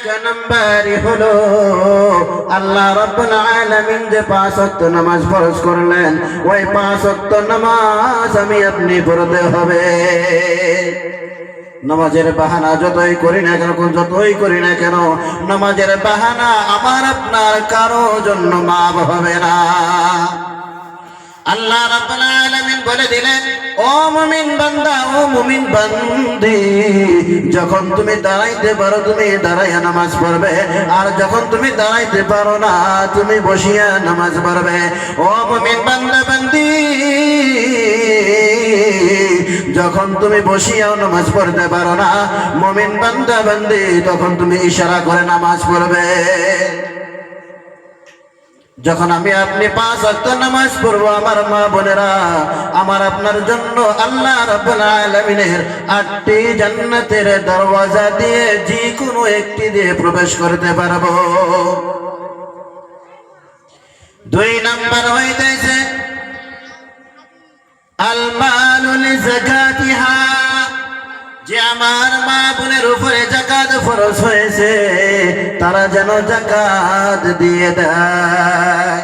এক নম্বরই হলো আল্লাহ রাব্বুল আলামিন যে 5 ওয়াক্ত নামাজ ফরজ করলেন, ওই 5 ওয়াক্ত নামাজ আমি আপনি পড়তে হবে। নামাজের বাহানা যতই করি না কেন, নামাজের বাহানা আমার আপনার কারো জন্য মাফ হবে না। আল্লাহ রাব্বুল আলামিন বলে দিলেন, ও মুমিন বান্দা, ও মুমিন বান্দি, যখন তুমি দাঁড়াইতে পারো তুমি দাঁড়াইয়া নামাজ পড়বে, আর যখন তুমি দাঁড়াইতে পারো না তুমি বসিয়া নামাজ পড়বে। ও মুমিন বান্দা বান্দি, যখন তুমি বসিয়াও নামাজ পড়তে পারো না, মুমিন বান্দা বান্দি, তখন তুমি ইশারা করে নামাজ পড়বে। যখন আমি আপনি 5 ওয়াক্ত নামাজ পড়বো, আমার মা বোনেরা, আমার আপনার জন্য আল্লাহ রাব্বুল আলামিনের 8টি জান্নাতের দরওয়াজা দিয়ে যে কোনো একটি দিয়ে প্রবেশ করতে পারবো। 2 নাম্বার হইতেছে আল মালু লিযাকাতিহা, যে আমার মা বোনের উপরে যাকাত ফরজ হয়েছে তারা যেন যাকাত দিয়ে দেয়।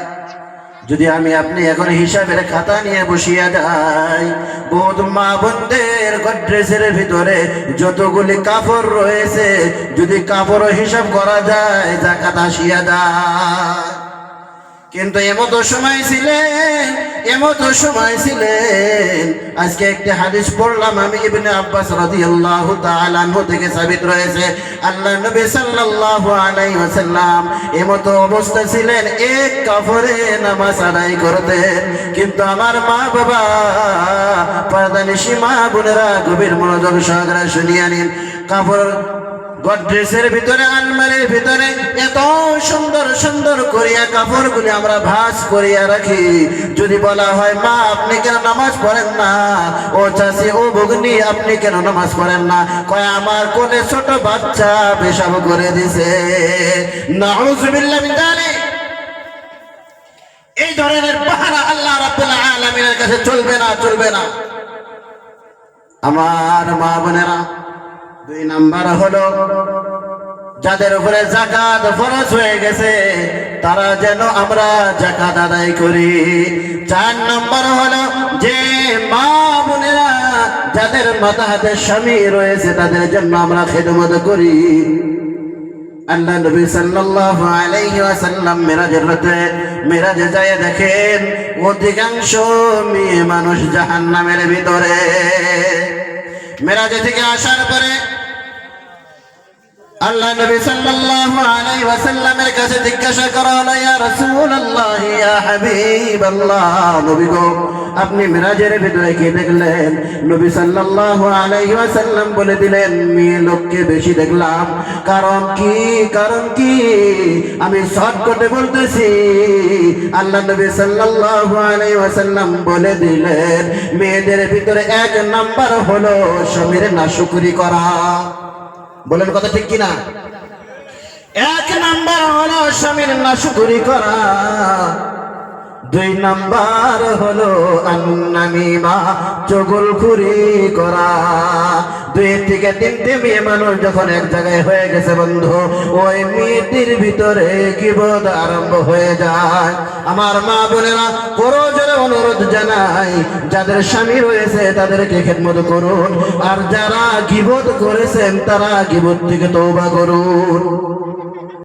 যদি আমি আপনি এখন হিসাবের খাতা নিয়ে বসিয়া যাই, বহুত মা বোনদের গড্রেজের ভিতরে যতগুলি কাপড় রয়েছে, যদি কাপড় হিসাব করা যায় যাকাত আসিয়া যায়। কিন্তু এমতো সময় ছিলেন, আজকে একটি হাদিস পড়লাম আমি, ইবনে আব্বাস রাদিয়াল্লাহু তাআলা আনহু থেকে সাবিত রয়েছে, আল্লাহ নবী সাল্লাল্লাহু আলাইহি ওয়াসাল্লাম এমতো অবস্থা ছিলেন, এক কাপড়ে নামাজ আদায় করতেন। কিন্তু আমার মা বাবা, পর্দানিশী মা বোনেরা, গভীর মনোযোগ সহকারে শুনিয়া নিন। কাপড় গড্রেজের ভিতরে, আলমারির ভিতরে এত সুন্দর সুন্দর করিয়া কাপড়গুলি আমরা ভাঁজ করিয়া রাখি। যদি বলা হয় মা আপনি কেন নামাজ পড়েন না, ও চাচি, ও ভগ্নী আপনি কেন নামাজ পড়েন না, কয় আমার কোলে ছোট বাচ্চা পেশাব করে দিছে। নাউযুবিল্লাহ মিন যালিক। এই ধরনের বাহানা আল্লাহ রাব্বুল আলামিনের কাছে চলবে না। আমার মা বোনেরা, 2 নাম্বার হলো যাদের উপরে যাকাত ফরজ হয়ে গেছে তারা যেন আমরা যাকাত আদায় করি। 4 নাম্বার হলো যে মা বোনেরা যাদের মাথা হাতে স্বামী রয়েছে তাদের জন্য আমরা খিদমত করি। আল্লাহ নবী সাল্লাল্লাহু আলাইহি ওয়াসাল্লাম মেরাজে যায় দেখেন অধিকাংশ মেয়ে মানুষ জাহান্নামের ভিতরে। মেরাজে থেকে আসার পরে আল্লাহ নবী সাল্লাল্লাহু আলাইহি ওয়াসাল্লামের কাছে জিজ্ঞাসা করা হলো, ইয়া রাসূলুল্লাহ, ইয়া হাবিবাল্লাহ, নবী গো আপনি মেরাজের ভিতরে কি দেখলেন? নবী সাল্লাল্লাহু আলাইহি ওয়াসাল্লাম বলে দিলেন, মেয়ে লোককে বেশি দেখলাম। কারণ কি আমি শর্টকাটে বলতেছি। আল্লাহ নবী সাল্লাল্লাহু আলাইহি ওয়াসাল্লাম বলে দিলেন, মেয়েদের ভিতরে 1 নাম্বার হলো স্বামীর নাশকরি করা। বলেন কথা ঠিক কিনা? 1 নাম্বার হলো স্বামীর নাশকরি করা। 2 নাম্বার হলো আন্নামিমা, চগলখুরি করা। 2 থেকে 3টে মেয়ে মানুষ যখন এক জায়গায় হয়ে গেছে বন্ধু, ওই মেয়েটির ভিতরে গীবত আরম্ভ হয়ে যায়। আমার মা বোনেরা, করজোরে অনুরোধ জানাই, যাদের স্বামী রয়েছে তাদেরকে খেদমত করুন, আর যারা গীবত করেছেন তারা গীবত থেকে তওবা করুন।